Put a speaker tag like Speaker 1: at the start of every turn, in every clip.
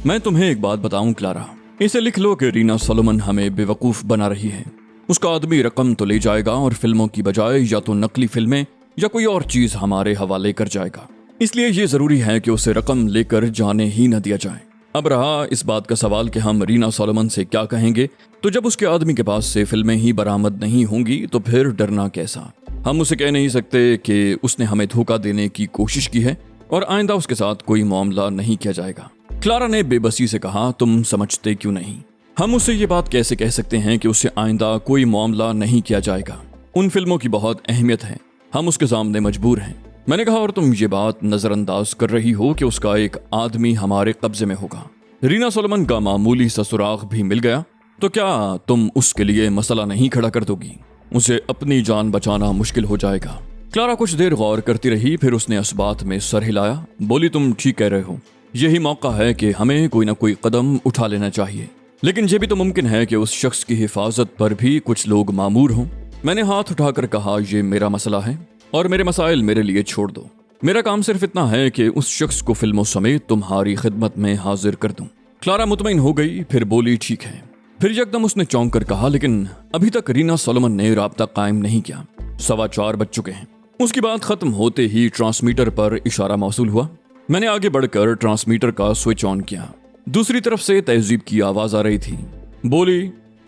Speaker 1: मैं तुम्हें एक बात बताऊं क्लारा, इसे लिख लो कि रीना सोलोमन हमें बेवकूफ बना रही है। उसका आदमी रकम तो ले जाएगा और फिल्मों की बजाय या तो नकली फिल्में या कोई और चीज हमारे हवाले कर जाएगा। इसलिए ये जरूरी है कि उसे रकम लेकर जाने ही न दिया जाए। अब रहा इस बात का सवाल कि हम रीना सोलोमन से क्या कहेंगे, तो जब उसके आदमी के पास से फिल्में ही बरामद नहीं होंगी तो फिर डरना कैसा। हम उसे कह नहीं सकते कि उसने हमें धोखा देने की कोशिश की है और आइंदा उसके साथ कोई मामला नहीं किया जाएगा। क्लारा ने बेबसी से कहा, तुम समझते क्यों नहीं? हम उसे ये बात कैसे कह सकते हैं कि उससे आइंदा कोई मामला नहीं किया जाएगा? उन फिल्मों की बहुत अहमियत है, हम उसके सामने मजबूर हैं। मैंने कहा, और तुम ये बात नजरअंदाज कर रही हो कि उसका एक आदमी हमारे कब्जे में होगा। रीना सोलोमन का मामूली सा सुराग भी मिल गया तो क्या तुम उसके लिए मसला नहीं खड़ा कर दोगी? उसे अपनी जान बचाना मुश्किल हो जाएगा। क्लारा कुछ देर गौर करती रही, फिर उसने इस बात में सर हिलाया, बोली, तुम ठीक कह रहे हो, यही मौका है कि हमें कोई ना कोई कदम उठा लेना चाहिए। लेकिन यह भी तो मुमकिन है कि उस शख्स की हिफाजत पर भी कुछ लोग मामूर हों। मैंने हाथ उठाकर कहा, यह मेरा मसला है और मेरे मसाइल मेरे लिए छोड़ दो। मेरा काम सिर्फ इतना है कि उस शख्स को फिल्मों समेत तुम्हारी खिदमत में हाजिर कर दूं। क्लारा मुतमईन हो गई, फिर बोली, ठीक है। फिर एकदम उसने चौंक कर कहा, लेकिन अभी तक रीना सोलोमन ने राब्ता कायम नहीं किया। 4:15 बज चुके हैं। उसकी बात खत्म होते ही ट्रांसमीटर पर इशारा मौसूल हुआ। मैंने आगे बढ़कर ट्रांसमीटर का स्विच ऑन किया। दूसरी तरफ से तहजीब की आवाज आ रही थी। बोली,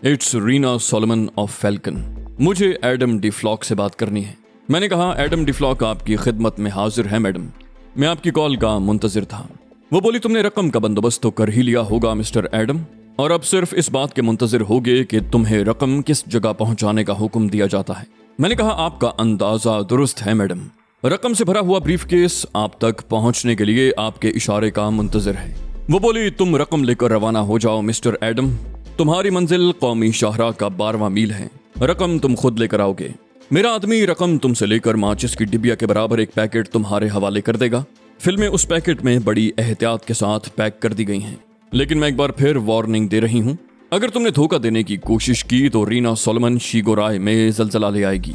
Speaker 1: it's Reena Solomon of falcon, मुझे एडम डिफ्लॉक से बात करनी है। मैंने कहा, एडम डिफ्लॉक आपकी खिदमत में हाजिर है मैडम, मैं आपकी कॉल का मुंतजिर था। वो बोली, तुमने रकम का बंदोबस्त तो कर ही लिया होगा मिस्टर एडम, और अब सिर्फ इस बात के मुंतजिर होगे कि तुम्हें रकम किस जगह पहुंचाने का हुक्म दिया जाता है। मैंने कहा, आपका अंदाजा दुरुस्त है मैडम, रकम से भरा हुआ ब्रीफकेस आप तक पहुंचने के लिए आपके इशारे का मुंतजिर है। वो बोली, तुम रकम लेकर रवाना हो जाओ मिस्टर एडम, तुम्हारी मंजिल कौमी शाहरा का 12वां मील है। रकम तुम खुद लेकर आओगे। मेरा आदमी रकम तुमसे लेकर माचिस की डिबिया के बराबर एक पैकेट तुम्हारे हवाले कर देगा। फिल्में उस पैकेट में बड़ी एहतियात के साथ पैक कर दी गई हैं। लेकिन मैं एक बार फिर वार्निंग दे रही हूँ, अगर तुमने धोखा देने की कोशिश की तो रीना सोलोमन शीगोराय में जलजला ले आएगी।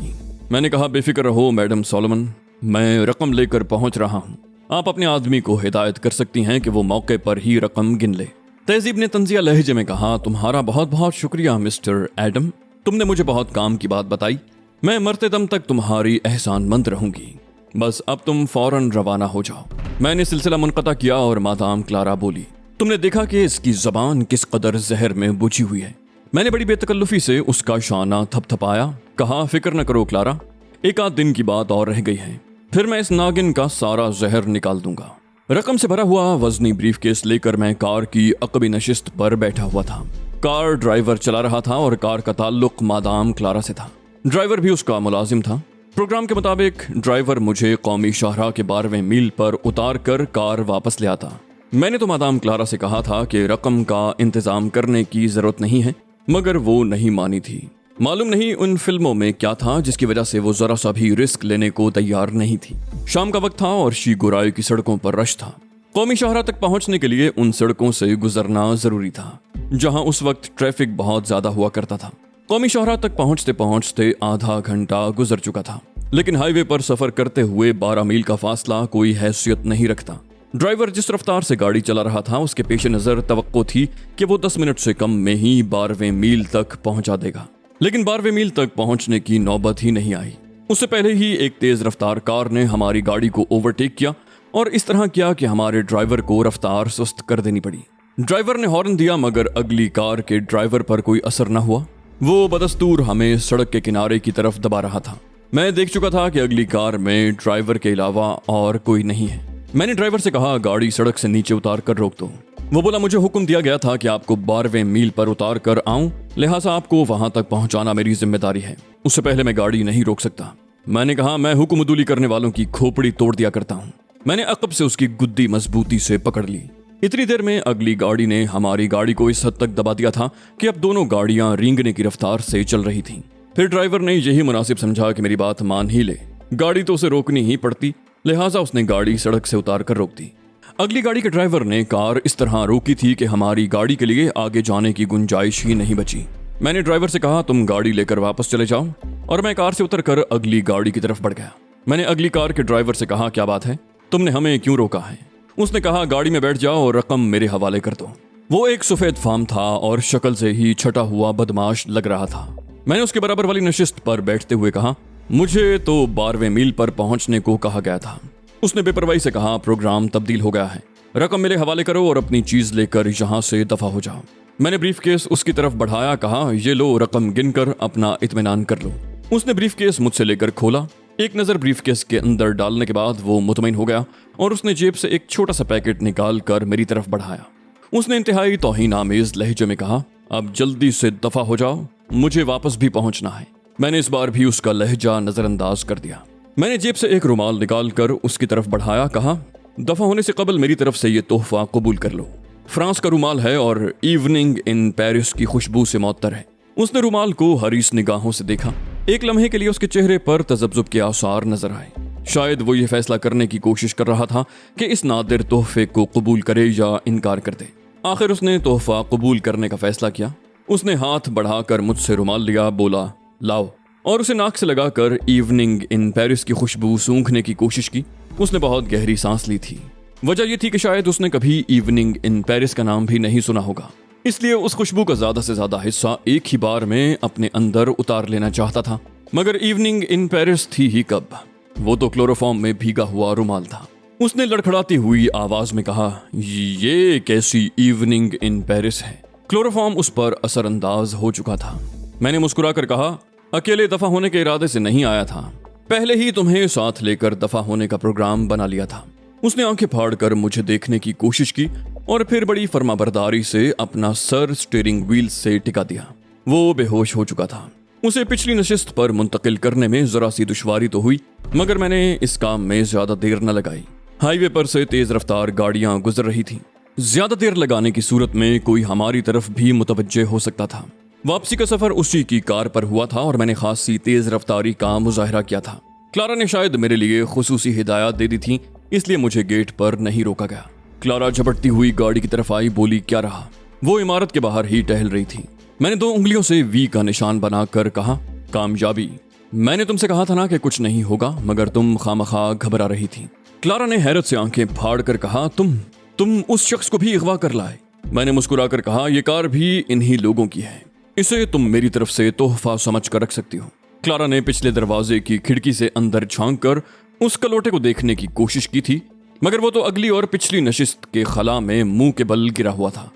Speaker 1: मैंने कहा, बेफिक्र रहो मैडम सोलोमन, मैं रकम लेकर पहुंच रहा हूं। आप अपने आदमी को हिदायत कर सकती हैं कि वो मौके पर ही रकम गिन ले। तहजीब ने तंजिया लहजे में कहा, तुम्हारा बहुत बहुत शुक्रिया मिस्टर एडम, तुमने मुझे बहुत काम की बात बताई। मैं मरते दम तक तुम्हारी एहसानमंद रहूंगी। बस अब तुम फौरन रवाना हो जाओ। मैंने सिलसिला मुनक़ता किया और मादाम क्लारा बोली, तुमने देखा कि इसकी जबान किस कदर जहर में बुझी हुई है। मैंने बड़ी बेतकल्लुफी से उसका शाना थपथपाया, कहा, फिक्र न करो क्लारा, एक आध दिन की बात और रह गई है, फिर मैं इस नागिन का सारा जहर निकाल दूंगा। रकम से भरा हुआ वजनी ब्रीफकेस लेकर मैं कार की अकबी नशिस्त पर बैठा हुआ था। कार ड्राइवर चला रहा था और कार का ताल्लुक मादाम क्लारा से था। ड्राइवर भी उसका मुलाजिम था। प्रोग्राम के मुताबिक ड्राइवर मुझे कौमी शाहरा के 12वें मील पर उतार कर कार वापस ले आता। मैंने तो मादाम क्लारा से कहा था कि रकम का इंतजाम करने की जरूरत नहीं है, मगर वो नहीं मानी थी। मालूम नहीं उन फिल्मों में क्या था जिसकी वजह से वो जरा सा भी रिस्क लेने को तैयार नहीं थी। शाम का वक्त था और शीगोराय की सड़कों पर रश था। कौमी शाहरा तक पहुंचने के लिए उन सड़कों से गुजरना जरूरी था जहां उस वक्त ट्रैफिक बहुत ज्यादा हुआ करता था। कौमी शाहरा तक पहुंचते पहुंचते आधा घंटा गुजर चुका था, लेकिन हाईवे पर सफर करते हुए 12 मील का फासला कोई हैसियत नहीं रखता। ड्राइवर जिस रफ्तार से गाड़ी चला रहा था उसके पेश नजर तवक्को थी कि वो 10 मिनट से कम में ही 12वें मील तक पहुंचा देगा। लेकिन 12वें मील तक पहुंचने की नौबत ही नहीं आई। उससे पहले ही एक तेज रफ्तार कार ने हमारी गाड़ी को ओवरटेक किया और इस तरह किया कि हमारे ड्राइवर को रफ्तार सुस्त कर देनी पड़ी। ड्राइवर ने हॉर्न दिया मगर अगली कार के ड्राइवर पर कोई असर न हुआ। वो बदस्तूर हमें सड़क के किनारे की तरफ दबा रहा था। मैं देख चुका था कि अगली कार में ड्राइवर के अलावा और कोई नहीं है। मैंने ड्राइवर से कहा, गाड़ी सड़क से नीचे उतार कर रोक दो। वो बोला, मुझे हुक्म दिया गया था कि आपको 12वें मील पर उतार कर आऊं, लिहाजा आपको वहां तक पहुंचाना मेरी जिम्मेदारी है। उससे पहले मैं गाड़ी नहीं रोक सकता। मैंने कहा, मैं हुक्म उदूली करने वालों की खोपड़ी तोड़ दिया करता हूं। मैंने अकब से उसकी गुद्दी मजबूती से पकड़ ली। इतनी देर में अगली गाड़ी ने हमारी गाड़ी को इस हद तक दबा दिया था कि अब दोनों गाड़ियां रेंगने की रफ्तार से चल रही थीं। फिर ड्राइवर ने यही मुनासिब समझा कि मेरी बात मान ही ले, गाड़ी तो उसे रोकनी ही पड़ती, लिहाजा उसने गाड़ी सड़क से उतार कर रोक दी। अगली गाड़ी के ड्राइवर ने कार इस तरह रोकी थी कि हमारी गाड़ी के लिए आगे जाने की गुंजाइश ही नहीं बची। मैंने ड्राइवर से कहा, तुम गाड़ी लेकर वापस चले जाओ, और मैं कार से उतरकर अगली गाड़ी की तरफ बढ़ गया। मैंने अगली कार के ड्राइवर से कहा, क्या बात है, तुमने हमें क्यों रोका है? उसने कहा, गाड़ी में बैठ जाओ और रकम मेरे हवाले कर दो। वो एक सफेद फार्म था और शक्ल से ही छटा हुआ बदमाश लग रहा था। मैंने उसके बराबर वाली नशिस्त पर बैठते हुए कहा, मुझे तो 12वें मील पर पहुंचने को कहा गया था। उसने बेपरवाही से कहा, प्रोग्राम तब्दील हो गया है, रकम मेरे हवाले करो और अपनी चीज लेकर यहाँ से दफा हो जाओ। मैंने ब्रीफकेस उसकी तरफ बढ़ाया, कहा, ये लो, रकम गिनकर अपना इत्मीनान कर लो। उसने ब्रीफकेस मुझसे लेकर खोला। एक नजर ब्रीफकेस के अंदर डालने के बाद वो मुतमईन हो गया और उसने जेब से एक छोटा सा पैकेट निकाल कर मेरी तरफ बढ़ाया। उसने इंतहाई तौहीन-आमेज लहजे में कहा, अब जल्दी से दफा हो जाओ, मुझे वापस भी पहुंचना है। मैंने इस बार भी उसका लहजा नजरअंदाज कर दिया। मैंने जेब से एक रुमाल निकाल कर उसकी तरफ बढ़ाया, कहा, दफा होने से कबल मेरी तरफ से ये तोहफा कबूल कर लो। फ्रांस का रुमाल है और इवनिंग इन पेरिस की खुशबू से मुअत्तर है। उसने रुमाल को हरीस निगाहों से देखा। एक लम्हे के लिए उसके चेहरे पर तजब्जुब के आसार नजर आए। शायद वो ये फैसला करने की कोशिश कर रहा था कि इस नादिर तोहफे को कबूल करे या इनकार कर दे। आखिर उसने तोहफा कबूल करने का फैसला किया। उसने हाथ बढ़ाकर मुझसे रुमाल लिया, बोला, लाओ, और उसे नाक से लगाकर इवनिंग इन पेरिस की खुशबू सूंघने की कोशिश की। उसने बहुत गहरी सांस ली थी। वजह यह थी कि शायद उसने कभी इवनिंग इन पेरिस का नाम भी नहीं सुना होगा, इसलिए उस खुशबू का ज्यादा से ज्यादा हिस्सा एक ही बार में अपने अंदर उतार लेना चाहता था। मगर इवनिंग इन पेरिस थी ही कब? वो तो क्लोरोफॉर्म में भीगा हुआ रुमाल था। उसने लड़खड़ाती हुई आवाज में कहा, ये कैसी इवनिंग इन पेरिस है? क्लोरोफॉर्म उस पर असरअंदाज हो चुका था। मैंने मुस्कुराकर कहा, अकेले दफा होने के इरादे से नहीं आया था, पहले ही तुम्हें साथ लेकर दफा होने का प्रोग्राम बना लिया था। उसने आंखें फाड़कर मुझे देखने की कोशिश की और फिर बड़ी फर्माबरदारी से अपना सर स्टीयरिंग व्हील से टिका दिया। वो बेहोश हो चुका था। उसे पिछली नशिस्त पर मुंतकिल करने में जरा सी दुश्वारी तो हुई, मगर मैंने इस काम में ज्यादा देर न लगाई। हाईवे पर से तेज रफ्तार गाड़ियां गुजर रही थीं। ज्यादा देर लगाने की सूरत में कोई हमारी तरफ भी मुतवज्जे हो सकता था। वापसी का सफर उसी की कार पर हुआ था और मैंने खासी तेज रफ्तारी का मुजाहिरा किया था। क्लारा ने शायद मेरे लिए खुसूसी हिदायत दे दी थी, इसलिए मुझे गेट पर नहीं रोका गया। क्लारा झपटती हुई गाड़ी की तरफ आई, बोली, क्या रहा? वो इमारत के बाहर ही टहल रही थी। मैंने 2 उंगलियों से वी का निशान बनाकर कहा, कामयाबी। मैंने तुमसे कहा था ना कि कुछ नहीं होगा, मगर तुम खामखा घबरा रही थी। क्लारा ने हैरत से आंखें फाड़ कर कहा, तुम उस शख्स को भी अगवा कर लाए। मैंने मुस्कुराकर कहा, यह कार भी इन्हीं लोगों की है, इसे तुम मेरी तरफ से तोहफा समझ कर रख सकती हो। क्लारा ने पिछले दरवाजे की खिड़की से अंदर झांक कर उस कलोटे को देखने की कोशिश की थी, मगर वो तो अगली और पिछली नशिस्त के खला में मुंह के बल गिरा हुआ था,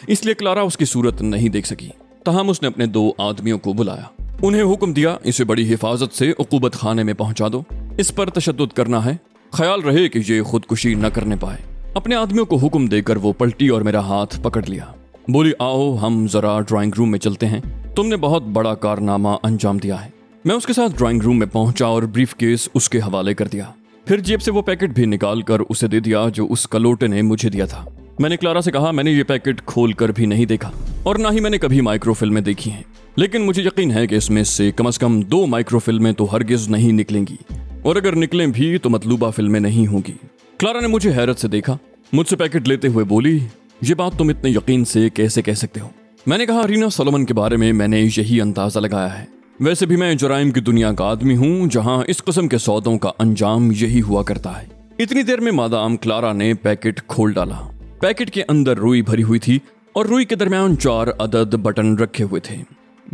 Speaker 1: इसलिए क्लारा उसकी सूरत नहीं देख सकी। तहम उसने अपने 2 आदमियों को बुलाया। उन्हें हुक्म दिया, इसे बड़ी हिफाजत से उकूबत खाने में पहुंचा दो। इस पर तशद्दुद करना है, ख्याल रहे कि ये खुदकुशी न करने पाए। अपने आदमियों को हुक्म देकर वो पलटी और मेरा हाथ पकड़ लिया। बोली, आओ हम जरा ड्राइंग रूम में चलते हैं, तुमने बहुत बड़ा कारनामा अंजाम दिया है। मैं उसके साथ ड्राइंग रूम में पहुंचा और ब्रीफकेस उसके हवाले कर दिया। फिर जेब से वो पैकेट भी निकाल कर उसे दे दिया जो उस कलोटे ने मुझे दिया था। मैंने क्लारा से कहा, मैंने ये पैकेट खोल कर भी नहीं देखा और ना ही मैंने कभी माइक्रोफिल्में देखी हैं, लेकिन मुझे यकीन है कि इसमें से कम 2 माइक्रोफिल्में तो हरगिज नहीं निकलेंगी, और अगर निकलें भी तो मतलूबा फिल्में नहीं होंगी। क्लारा ने मुझे हैरत से देखा। मुझसे पैकेट लेते हुए बोली, ये बात तुम इतने यकीन से कैसे कह सकते हो? मैंने कहा, रीना सोलोमन के बारे में मैंने यही अंदाजा लगाया है। वैसे भी मैं जुराइम की दुनिया का आदमी हूँ, जहाँ इस किस्म के सौदों का अंजाम यही हुआ करता है। इतनी देर में मादाम क्लारा ने पैकेट खोल डाला। पैकेट के अंदर रुई भरी हुई थी और रुई के दरमियान 4 अदद बटन रखे हुए थे।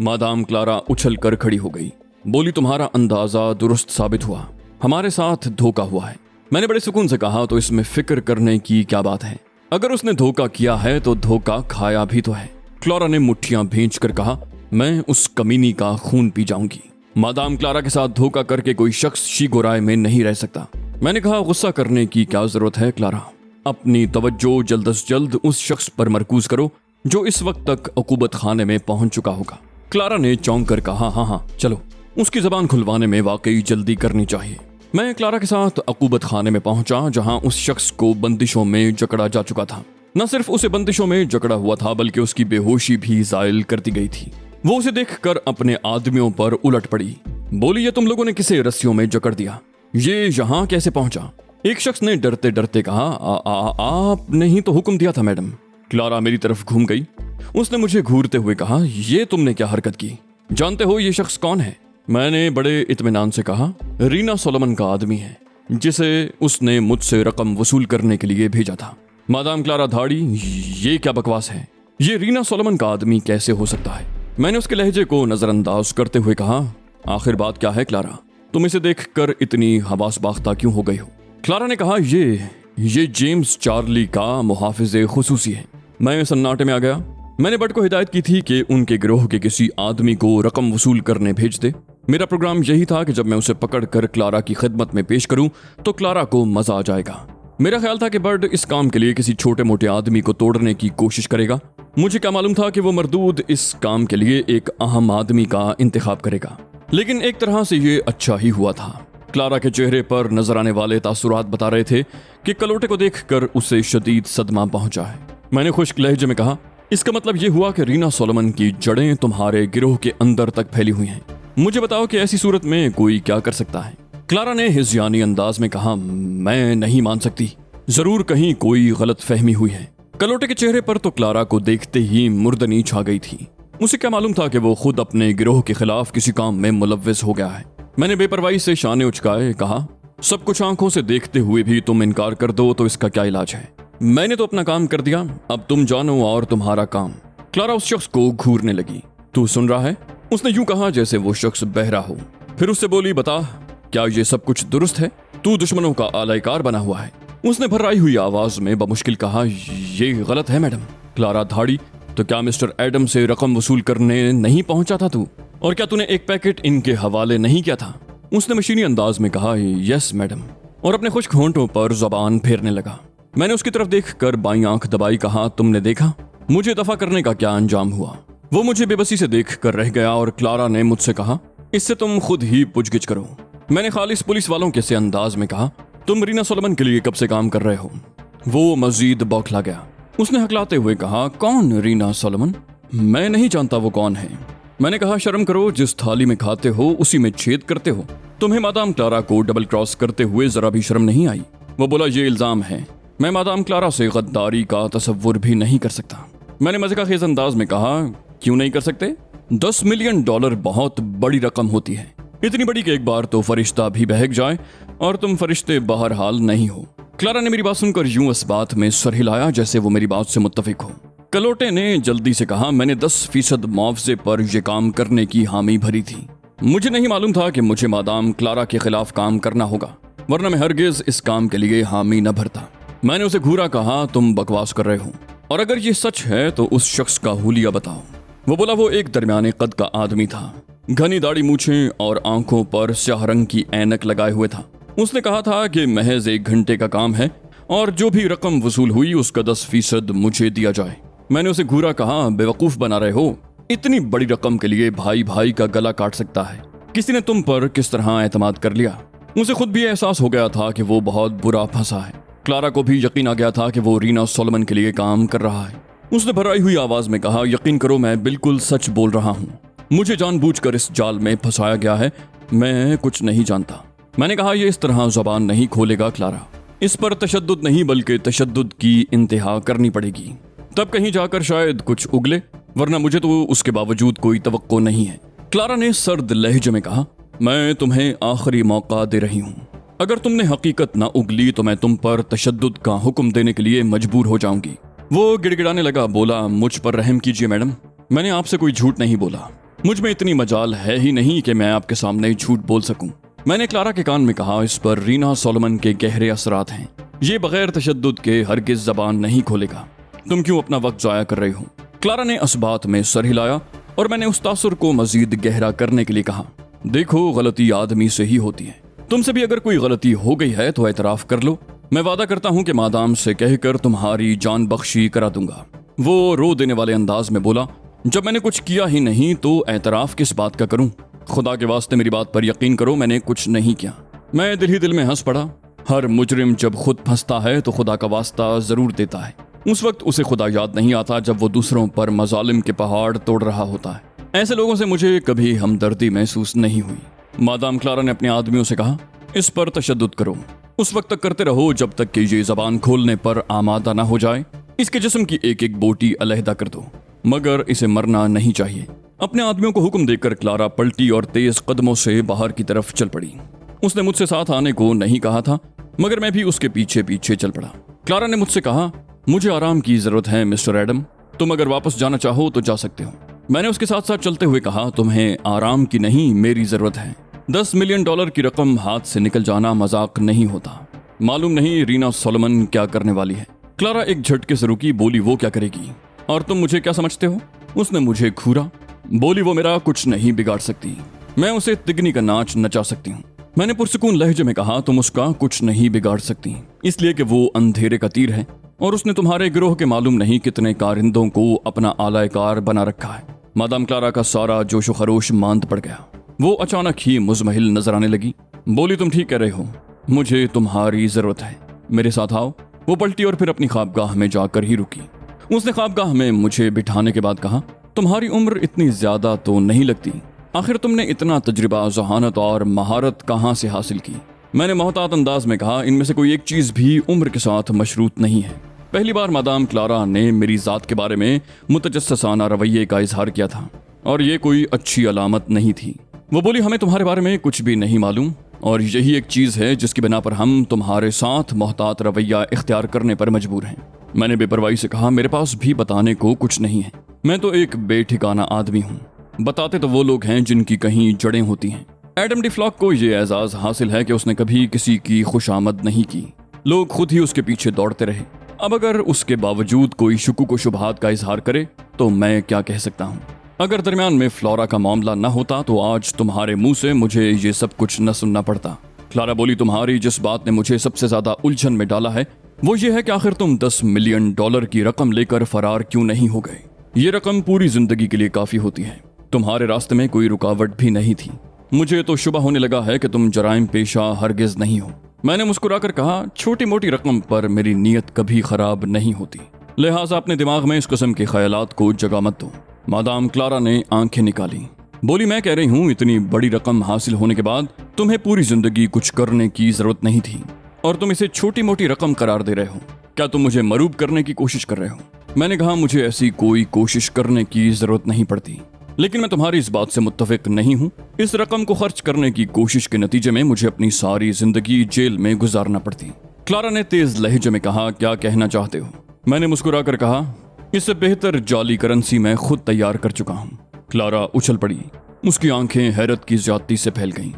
Speaker 1: मादाम क्लारा उछल कर खड़ी हो गई। बोली, तुम्हारा अंदाजा दुरुस्त साबित हुआ, हमारे साथ धोखा हुआ है। मैंने बड़े सुकून से कहा, तो इसमें फिक्र करने की क्या बात है? अगर उसने धोखा किया है तो धोखा खाया भी तो है। क्लारा ने मुट्ठियां भींच कर कहा, मैं उस कमीनी का खून पी जाऊंगी। मादाम क्लारा के साथ धोखा करके कोई शख्स शीगोराय में नहीं रह सकता। मैंने कहा, गुस्सा करने की क्या जरूरत है क्लारा? अपनी तवज्जो जल्द से जल्द उस शख्स पर मरकूज करो जो इस वक्त तक अकूबत खाने में पहुंच चुका होगा। क्लारा ने चौंक कर कहा, हाँ चलो, उसकी जबान खुलवाने में वाकई जल्दी करनी चाहिए। मैं क्लारा के साथ अकूबत खाने में पहुंचा, जहां उस शख्स को बंदिशों में जकड़ा जा चुका था। न सिर्फ उसे बंदिशों में जकड़ा हुआ था, बल्कि उसकी बेहोशी भी जायल कर दी गई थी। वो उसे देखकर अपने आदमियों पर उलट पड़ी। बोली, ये तुम लोगों ने किसे रस्सियों में जकड़ दिया? ये यहाँ कैसे पहुंचा? एक शख्स ने डरते डरते कहा, आपने ही तो हुक्म दिया था मैडम। क्लारा मेरी तरफ घूम गई। उसने मुझे घूरते हुए कहा, ये तुमने क्या हरकत की? जानते हो ये शख्स कौन है? मैंने बड़े इत्मीनान से कहा, रीना सोलोमन का आदमी है। जिसे उसने मुझसे रकम वसूल करने के लिए भेजा था। मादाम क्लारा धाड़ी, ये क्या बकवास है? ये रीना सोलोमन का आदमी कैसे हो सकता है? मैंने उसके लहजे को नजरअंदाज करते हुए कहा, आखिर बात क्या है क्लारा? तुम इसे देखकर इतनी हवास बाख्ता क्यों हो गई हो? क्लारा ने कहा, ये जेम्स चार्ली का मुहाफिज़े खुसूसी है। मैं सन्नाटे में आ गया। मैंने बट को हिदायत की थी कि उनके गिरोह के किसी आदमी को रकम वसूल करने भेज दे। मेरा प्रोग्राम यही था कि जब मैं उसे पकड़कर क्लारा की खिदमत में पेश करूं तो क्लारा को मजा आ जाएगा। मेरा ख्याल था कि बर्ड इस काम के लिए किसी छोटे मोटे आदमी को तोड़ने की कोशिश करेगा। मुझे क्या मालूम था कि वो मरदूद इस काम के लिए एक अहम आदमी का इंतखाब करेगा। लेकिन एक तरह से ये अच्छा ही हुआ था। क्लारा के चेहरे पर नजर आने वाले तासुरात बता रहे थे कि कलोटे को देखकर उसे शदीद सदमा पहुंचा है। मैंने खुश्क लहजे में कहा, इसका मतलब ये हुआ कि रीना सोलोमन की जड़ें तुम्हारे गिरोह के अंदर तक फैली हुई हैं। मुझे बताओ कि ऐसी सूरत में कोई क्या कर सकता है? क्लारा ने हिज़यानी अंदाज में कहा, मैं नहीं मान सकती। जरूर कहीं कोई गलत फहमी हुई है। कलोटे के चेहरे पर तो क्लारा को देखते ही मुर्दनी छा गई थी। मुझे क्या मालूम था कि वो खुद अपने गिरोह के खिलाफ किसी काम में मुलव्विस हो गया है। मैंने बेपरवाही से शाने उचकाए कहा, सब कुछ आंखों से देखते हुए भी तुम इनकार कर दो तो इसका क्या इलाज है? मैंने तो अपना काम कर दिया, अब तुम जानो और तुम्हारा काम। क्लारा उस शख्स को घूरने लगी। तू सुन रहा है? उसने यूं कहा जैसे वो शख्स बहरा हो। फिर उससे बोली, बता, क्या ये सब कुछ दुरुस्त है? तू दुश्मनों का आलायकार बना हुआ है। उसने भर्राई हुई आवाज में बमुश्किल कहा, ये गलत है मैडम। क्लारा धाड़ी, तो क्या मिस्टर एडम से रकम वसूल करने नहीं पहुंचा था तू? और क्या तूने एक पैकेट इनके हवाले नहीं किया था? उसने मशीनी अंदाज में कहा, यस मैडम, और अपने खुश्क होंठों पर ज़बान फेरने लगा। मैंने उसकी तरफ देखकर बाईं आंख दबाई। कहा, तुमने देखा मुझे दफा करने का क्या अंजाम हुआ? वो मुझे बेबसी से देख कर रह गया और क्लारा ने मुझसे कहा, इससे तुम खुद ही पूछगिछ करो। मैंने खालिस पुलिस वालों के से अंदाज में कहा, तुम रीना सोलोमन के लिए कब से काम कर रहे हो? वो मजीद बौखला गया। उसने हकलाते हुए कहा, कौन रीना सोलोमन? मैं नहीं जानता वो कौन है। मैंने कहा, शर्म करो, जिस थाली में खाते हो उसी में छेद करते हो। तुम्हें मादाम क्लारा को डबल क्रॉस करते हुए जरा भी शर्म नहीं आई? वो बोला, ये इल्जाम है। मैं मादाम क्लारा से गद्दारी का तसव्वुर भी नहीं कर सकता। मैंने मजे का खेज अंदाज में कहा, क्यों नहीं कर सकते? $10 मिलियन बहुत बड़ी रकम होती है, इतनी बड़ी कि एक बार तो फरिश्ता भी बहक जाए, और तुम फरिश्ते बहरहाल नहीं हो। क्लारा ने मेरी बात सुनकर यूं इस बात में सर हिलाया जैसे वो मेरी बात से मुत्तफिक हो। कलोटे ने जल्दी से कहा, मैंने 10% मुआवजे पर यह काम करने की हामी भरी थी। मुझे नहीं मालूम था कि मुझे मादाम क्लारा के खिलाफ काम करना होगा, वरना मैं हरगिज इस काम के लिए हामी न भरता। मैंने उसे घूरा। कहा, तुम बकवास कर रहे हो, और अगर ये सच है तो उस शख्स का हुलिया बताओ। वो बोला, वो एक दरमियाने कद का आदमी था, घनी दाढ़ी मूछें और आंखों पर स्याह रंग की ऐनक लगाए हुए था। उसने कहा था कि महज 1 घंटे का काम है और जो भी रकम वसूल हुई उसका 10% मुझे दिया जाए। मैंने उसे घूरा। कहा, बेवकूफ बना रहे हो? इतनी बड़ी रकम के लिए भाई भाई का गला काट सकता है। किसी ने तुम पर किस तरह एतमाद कर लिया? उसे खुद भी एहसास हो गया था कि वो बहुत बुरा फंसा है। क्लारा को भी यकीन आ गया था कि वो रीना सोलोमन के लिए काम कर रहा है। उसने भराई हुई आवाज में कहा, यकीन करो, मैं बिल्कुल सच बोल रहा हूँ। मुझे जानबूझकर इस जाल में फंसाया गया है, मैं कुछ नहीं जानता। मैंने कहा, यह इस तरह जुबान नहीं खोलेगा क्लारा। इस पर तशद्दुद नहीं बल्कि तशद्दुद की इंतहा करनी पड़ेगी, तब कहीं जाकर शायद कुछ उगले, वरना मुझे तो उसके बावजूद कोई तवक्को नहीं है। क्लारा ने सर्द लहजे में कहा, मैं तुम्हें आखिरी मौका दे रही हूँ। अगर तुमने हकीकत ना उगली तो मैं तुम पर तशद्दुद का हुक्म देने के लिए मजबूर हो जाऊंगी। वो गिड़गिड़ाने लगा। बोला, मुझ पर रहम कीजिए मैडम, मैंने आपसे कोई झूठ नहीं बोला। मुझ में इतनी मजाल है ही नहीं कि मैं आपके सामने झूठ बोल सकूं। मैंने क्लारा के कान में कहा, इस पर रीना सोलोमन के गहरे असरात हैं, ये बगैर तशद्दुद के हरगिज जबान नहीं खोलेगा। तुम क्यों अपना वक्त जाया कर रही हो? क्लारा ने इस बात में सर हिलाया और मैंने उस तासुर को मजीद गहरा करने के लिए कहा, देखो, गलती आदमी से ही होती है। तुमसे भी अगर कोई गलती हो गई है तो एतराफ कर लो। मैं वादा करता हूं कि मादाम से कहकर तुम्हारी जान बख्शी करा दूंगा। वो रो देने वाले अंदाज में बोला, जब मैंने कुछ किया ही नहीं तो एतराफ किस बात का करूं? खुदा के वास्ते मेरी बात पर यकीन करो, मैंने कुछ नहीं किया। मैं दिल ही दिल में हंस पड़ा। हर मुजरिम जब खुद फंसता है तो खुदा का वास्ता जरूर देता है। उस वक्त उसे खुदा याद नहीं आता जब वो दूसरों पर मजालिम के पहाड़ तोड़ रहा होता है। ऐसे लोगों से मुझे कभी हमदर्दी महसूस नहीं हुई। मादाम क्लारा ने अपने आदमियों से कहा, इस पर तशद्दुद करो, उस वक्त तक करते रहो जब तक कि ये जबान खोलने पर आमादा ना हो जाए। इसके जिस्म की एक एक बोटी अलहदा कर दो, मगर इसे मरना नहीं चाहिए। अपने आदमियों को हुक्म देकर क्लारा पलटी और तेज कदमों से बाहर की तरफ चल पड़ी। उसने मुझसे साथ आने को नहीं कहा था, मगर मैं भी उसके पीछे पीछे चल पड़ा। क्लारा ने मुझसे कहा, मुझे आराम की जरूरत है मिस्टर एडम, तुम अगर वापस जाना चाहो तो जा सकते हो। मैंने उसके साथ साथ चलते हुए कहा, तुम्हें आराम की नहीं मेरी जरूरत है। $10 मिलियन की रकम हाथ से निकल जाना मजाक नहीं होता। मालूम नहीं रीना सोलोमन क्या करने वाली है। क्लारा एक झटके से रुकी, बोली, वो क्या करेगी और तुम मुझे क्या समझते हो? उसने मुझे घूरा, बोली, वो मेरा कुछ नहीं बिगाड़ सकती, मैं उसे तिगनी का नाच नचा सकती हूँ। मैंने पुरसुकून लहजे में कहा, तुम उसका कुछ नहीं बिगाड़ सकती, इसलिए कि वो अंधेरे का तीर है और उसने तुम्हारे गिरोह के मालूम नहीं कितने कारिंदों को अपना आलायकार बना रखा है। मादाम क्लारा का सारा जोशो खरोश मांद पड़ गया। वो अचानक ही मुजमहिल नजर आने लगी, बोली, तुम ठीक कह रहे हो, मुझे तुम्हारी जरूरत है, मेरे साथ आओ। वो पलटी और फिर अपनी ख्वाबगाह में जाकर ही रुकी। उसने ख्वाबगाह में मुझे बिठाने के बाद कहा, तुम्हारी उम्र इतनी ज्यादा तो नहीं लगती, आखिर तुमने इतना तजुर्बा, जहानत और महारत कहाँ से हासिल की? मैंने मोहतात अंदाज में कहा, इनमें से कोई एक चीज भी उम्र के साथ मशरूत नहीं है। पहली बार मादाम क्लारा ने मेरी जात के बारे में मुतजस्ससाना रवैये का इजहार किया था और ये कोई अच्छी अलामत नहीं थी। वो बोली, हमें तुम्हारे बारे में कुछ भी नहीं मालूम और यही एक चीज है जिसकी बिना पर हम तुम्हारे साथ मोहतात रवैया इख्तियार करने पर मजबूर हैं। मैंने बेपरवाही से कहा, मेरे पास भी बताने को कुछ नहीं है, मैं तो एक बेठिकाना आदमी हूँ। बताते तो वो लोग हैं जिनकी कहीं जड़ें होती हैं। एडम डी फ्लॉक को ये एजाज हासिल है कि उसने कभी किसी की खुशामद नहीं की, लोग खुद ही उसके पीछे दौड़ते रहे। अब अगर उसके बावजूद कोई शुकूक व शुबहात का इजहार करे तो मैं क्या कह सकता हूँ? अगर दरमियान में फ्लोरा का मामला न होता तो आज तुम्हारे मुंह से मुझे ये सब कुछ न सुनना पड़ता। क्लारा बोली, तुम्हारी जिस बात ने मुझे सबसे ज्यादा उलझन में डाला है वो ये है कि आखिर तुम $10 मिलियन की रकम लेकर फरार क्यों नहीं हो गए? ये रकम पूरी जिंदगी के लिए काफी होती है। तुम्हारे रास्ते में कोई रुकावट भी नहीं थी। मुझे तो शुबा होने लगा है कि तुम जराइम पेशा हरगिज नहीं हो। मैंने मुस्कुराकर कहा, छोटी मोटी रकम पर मेरी नीयत कभी खराब नहीं होती, लिहाजा अपने दिमाग में इस किस्म के ख्यालात को जगह मत दो। मादाम क्लारा ने आंखें निकाली, बोली, मैं कह रही हूँ इतनी बड़ी रकम हासिल होने के बाद तुम्हें पूरी जिंदगी कुछ करने की जरूरत नहीं थी और तुम इसे छोटी मोटी रकम करार दे रहे हो। क्या तुम मुझे मरूब करने की कोशिश कर रहे हो? मैंने कहा, मुझे ऐसी कोई कोशिश करने की जरूरत नहीं पड़ती, लेकिन मैं तुम्हारी इस बात से मुत्तफिक नहीं हूँ। इस रकम को खर्च करने की कोशिश के नतीजे में मुझे अपनी सारी जिंदगी जेल में गुजारना पड़ती। क्लारा ने तेज लहजे में कहा, क्या कहना चाहते हो? मैंने मुस्कुराकर कहा, इससे बेहतर जाली करेंसी मैं खुद तैयार कर चुका हूँ। क्लारा उछल पड़ी, उसकी आंखें हैरत की ज्यादती से फैल गईं।